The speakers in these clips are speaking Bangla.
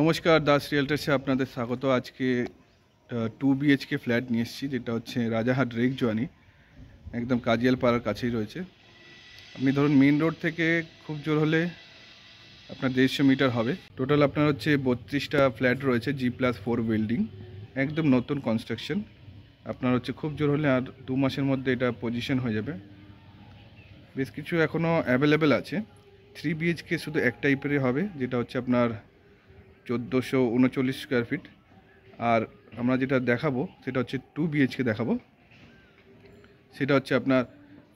নমস্কার, দাস রিয়েলটার্সে আপনাদের স্বাগত। আজকে 2 BHK ফ্ল্যাট নিয়ে এসেছি, যেটা হচ্ছে রাজারহাট রেকজোয়ানি, একদম কাজিয়াল পাড়ার কাছেই রয়েছে। আপনি ধরুন মেন রোড থেকে খুব জোর হলে আপনার 150 মিটার হবে। টোটাল আপনার হচ্ছে 32টা ফ্ল্যাট রয়েছে, G+4 বিল্ডিং, একদম নতুন কনস্ট্রাকশন। আপনার হচ্ছে খুব জোর হলে আর 2 মাসের মধ্যে এটা পজিশন হয়ে যাবে। বেশ কিছু এখনও অ্যাভেলেবেল আছে। 3 BHK শুধু এক টাইপেরই হবে, যেটা হচ্ছে আপনার 1439 স্কোয়ার ফিট। আর আমরা যেটা দেখাবো সেটা হচ্ছে 2 BHK দেখাবো। সেটা হচ্ছে আপনার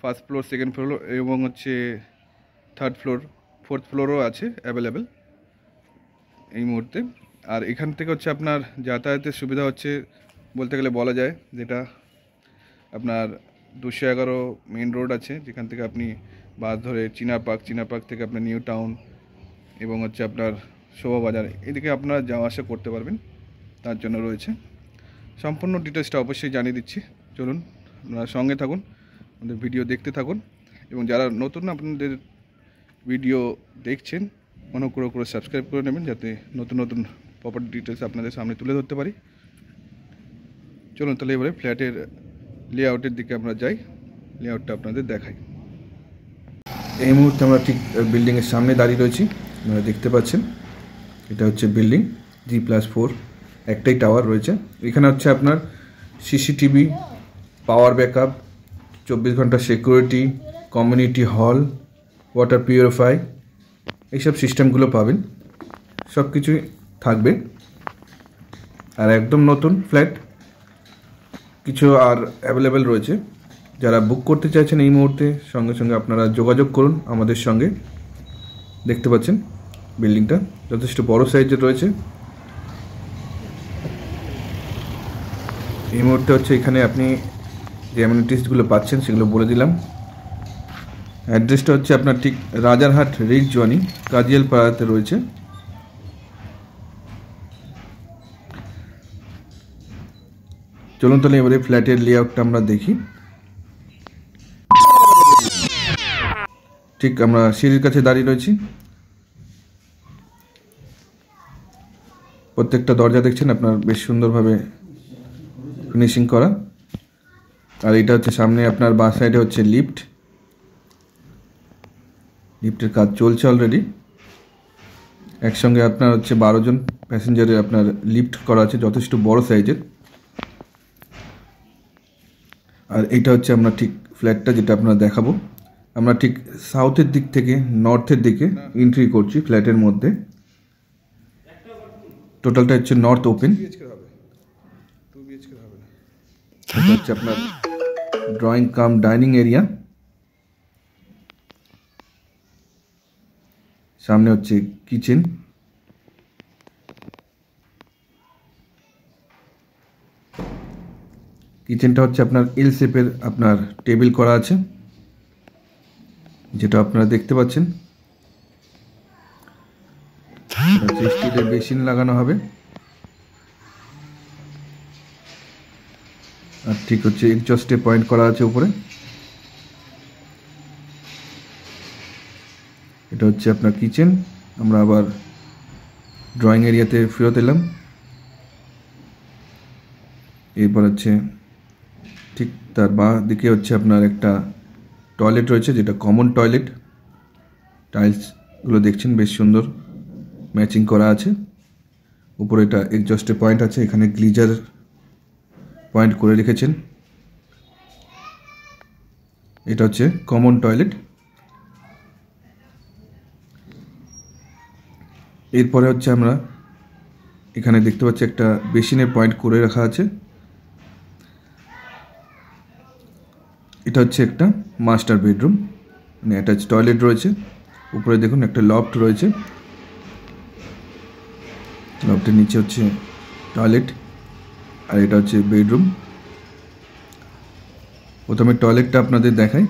ফার্স্ট ফ্লোর, সেকেন্ড ফ্লোর এবং হচ্ছে থার্ড ফ্লোর, ফোর্থ ফ্লোরও আছে অ্যাভেলেবেল এই মুহূর্তে। আর এখান থেকে হচ্ছে আপনার যাতায়াতের সুবিধা হচ্ছে বলতে গেলে বলা যায়, যেটা আপনার 211 মেন রোড আছে, যেখান থেকে আপনি বাস ধরে চিনা পার্ক থেকে আপনার নিউ টাউন এবং হচ্ছে আপনার শোভাবাজার, এদিকে আপনারা যাওয়া আসা করতে পারবেন। তার জন্য রয়েছে। সম্পূর্ণ ডিটেলসটা অবশ্যই জানিয়ে দিচ্ছি। চলুন আপনারা সঙ্গে থাকুন, আমাদের ভিডিও দেখতে থাকুন। এবং যারা নতুন আপনাদের ভিডিও দেখছেন, অনুগ্রহ করে সাবস্ক্রাইব করে নেবেন, যাতে নতুন নতুন প্রপার্টি ডিটেলস আপনাদের সামনে তুলে ধরতে পারি। চলুন তাহলে এবারে ফ্ল্যাটের লেআউটের দিকে আমরা যাই, লেআউটটা আপনাদের দেখাই। এই মুহূর্তে আমরা ঠিক বিল্ডিংয়ের সামনে দাঁড়িয়ে রয়েছি। আপনারা দেখতে পাচ্ছেন এটা হচ্ছে বিল্ডিং G+4, একটাই টাওয়ার রয়েছে। এখানে হচ্ছে আপনার CCTV, পাওয়ার ব্যাকআপ, 24 ঘন্টা security, community hall, water purify, এইসব সিস্টেমগুলো পাবেন, সব কিছুই থাকবে। আর একদম নতুন ফ্ল্যাট, কিছু আর অ্যাভেলেবেল রয়েছে। যারা বুক করতে চাইছেন এই মুহূর্তে, সঙ্গে সঙ্গে আপনারা যোগাযোগ করুন আমাদের সঙ্গে। দেখতে পাচ্ছেন বিল্ডিংটা যথেষ্ট বড় সাইজের রয়েছে। এই মুহূর্তে হচ্ছে এখানে আপনি যে অ্যামিনিটিসগুলো পাচ্ছেন সেগুলো বলে দিলাম। অ্যাড্রেসটা হচ্ছে আপনার ঠিক রাজারহাট রেকজোয়ানি, কাজিয়াল পাড়াতে রয়েছে। চলুন তাহলে এবারে ফ্ল্যাটের লেআউটটা আমরা দেখি। ঠিক আমরা সিঁড়ির কাছে দাঁড়িয়ে রয়েছি। প্রত্যেকটা দরজা দেখছেন আপনার বেশ সুন্দরভাবে ফিনিশিং করা। আর এটা হচ্ছে সামনে আপনার বাঁ সাইডে হচ্ছে লিফট, লিফটের কাজ চলছে অলরেডি। একসঙ্গে আপনার হচ্ছে 12 জন প্যাসেঞ্জারের আপনার লিফট করা আছে, যথেষ্ট বড় সাইজের। আর এইটা হচ্ছে আমরা ঠিক ফ্ল্যাটটা যেটা আপনারা দেখাবো। আমরা ঠিক সাউথের দিক থেকে নর্থের দিকে এন্ট্রি করছি ফ্ল্যাটের মধ্যে। টোটালটা হচ্ছে নর্থ ওপেন। এটা হচ্ছে আপনার ড্রয়িং কাম ডাইনিং এরিয়া। সামনে হচ্ছে কিচেন। কিচেনটা হচ্ছে আপনার এল শেপের আপনার টেবিল করা আছে, যেটা আপনারা দেখতে পাচ্ছেন। স্টিলের বেসিন লাগানো হবে। আর ঠিক হচ্ছে এক্সস্টে পয়েন্ট করা আছে উপরে। এটা হচ্ছে আপনার কিচেন। আমরা আবার ড্রয়িং এরিয়াতে ফেরত এলাম। এরপর হচ্ছে ঠিক তার বাঁ দিকে হচ্ছে আপনার একটা টয়লেট রয়েছে, যেটা কমন টয়লেট। টাইলসগুলো দেখছেন বেশ সুন্দর ম্যাচিং করা আছে। উপরে এটা এক্সস্টে পয়েন্ট আছে, এখানে গ্লিজার পয়েন্ট করে রেখেছেন। এটা হচ্ছে কমন টয়লেট। এরপরে হচ্ছে আমরা এখানে দেখতে পাচ্ছি একটা বেসিনের পয়েন্ট করে রাখা আছে। এটা হচ্ছে একটা মাস্টার বেডরুম, মানে অ্যাটাচ টয়লেট রয়েছে। উপরে দেখুন একটা লফট রয়েছে, লফটের নিচে হচ্ছে টয়লেট। আর এটা হচ্ছে বেডরুম। প্রথমে টয়লেটটা আপনাদের দেখাই।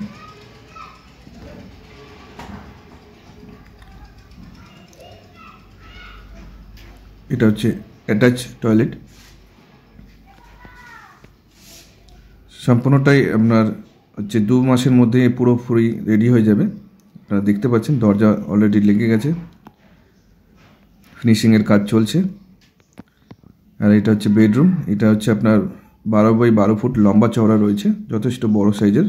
এটা হচ্ছে অ্যাটাচ টয়লেট। সম্পূর্ণটাই আপনার হচ্ছে 2 মাসের মধ্যে পুরোপুরি রেডি হয়ে যাবে। আপনারা দেখতে পাচ্ছেন দরজা অলরেডি লেগে গেছে, ফিনিশিংয়ের কাজ চলছে। আর এটা হচ্ছে বেডরুম। এটা হচ্ছে আপনার 12 বাই 12 ফুট লম্বা চওড়া রয়েছে, যথেষ্ট বড় সাইজের।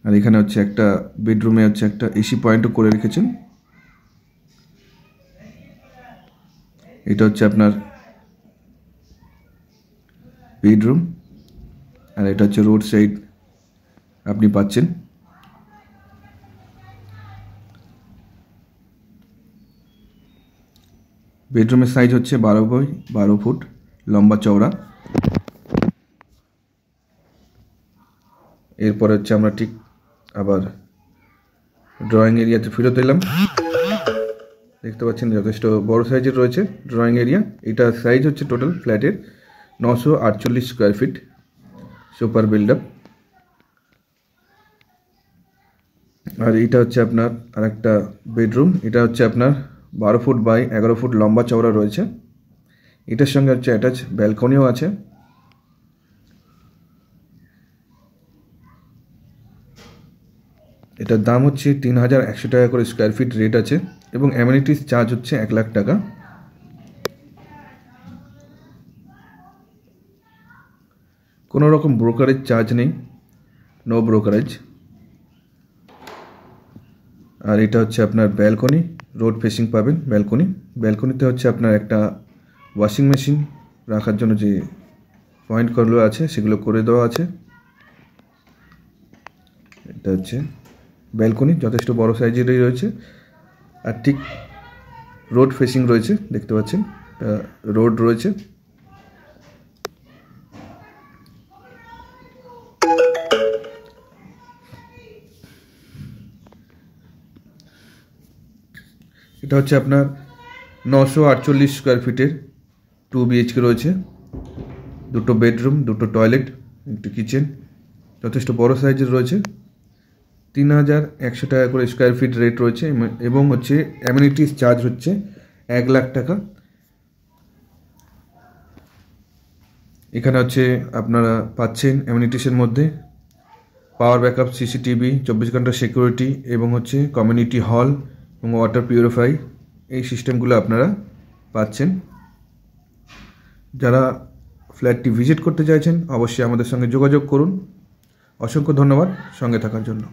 আর এখানে হচ্ছে একটা বেডরুমে হচ্ছে একটা এসি পয়েন্টও করে রেখেছেন। এটা হচ্ছে আপনার বেডরুম। আর এটা হচ্ছে রোড সাইড আপনি পাচ্ছেন। বেডরুমের সাইজ হচ্ছে 12 বাই 12 ফুট লম্বা চওড়া। এরপরে হচ্ছে আমরা ঠিক আবার ড্রয়িং এরিয়াতে ফেরত এলাম। দেখতে পাচ্ছেন যথেষ্ট বড় সাইজের রয়েছে ড্রয়িং এরিয়া। এটা সাইজ হচ্ছে টোটাল ফ্ল্যাটের 948 square feet, super build up. আর এটা হচ্ছে আপনার আরেকটা বেডরুম। এটা হচ্ছে আপনার 12 ফুট বাই 11 ফুট লম্বা চওড়া রয়েছে। এটার সঙ্গে হচ্ছে অ্যাটাচ ব্যালকনিও আছে। এটার দাম হচ্ছে 3100 টাকা করে স্কোয়ার ফিট রেট আছে, এবং অ্যামেনিটিস চার্জ হচ্ছে 1 লাখ টাকা। কোনো রকম ব্রোকারেজ চার্জ নেই, নো ব্রোকারেজ। আর এটা হচ্ছে আপনার ব্যালকনি, রোড ফেসিং পাবেন ব্যালকনিতে হচ্ছে আপনার একটা ওয়াশিং মেশিন রাখার জন্য যে পয়েন্টগুলো আছে সেগুলো করে দেওয়া আছে। এটা হচ্ছে ব্যালকনি, যথেষ্ট বড় সাইজেরই রয়েছে। আর ঠিক রোড ফেসিং রয়েছে, দেখতে পাচ্ছেন রোড রয়েছে। এটা হচ্ছে আপনার 948 স্কোয়ার ফিটের 2 BHK রয়েছে। 2টো বেডরুম, 2টো টয়লেট, একটু কিচেন, যথেষ্ট বড় সাইজের রয়েছে। 3100 টাকা করে স্কোয়ার ফিট রেট রয়েছে, এবং হচ্ছে অ্যামেনিটিস চার্জ হচ্ছে 1 লাখ টাকা। এখানে হচ্ছে আপনারা পাচ্ছেন অ্যামেনিটিসের মধ্যে পাওয়ার ব্যাকআপ, সিসিটিভি, 24 ঘন্টা সিকিউরিটি, এবং হচ্ছে কমিউনিটি হল এবং ওয়াটার পিউরিফাই। এই সিস্টেমগুলো আপনারা পাচ্ছেন। যারা ফ্ল্যাটটি ভিজিট করতে চাইছেন অবশ্যই আমাদের সঙ্গে যোগাযোগ করুন। অসংখ্য ধন্যবাদ সঙ্গে থাকার জন্য।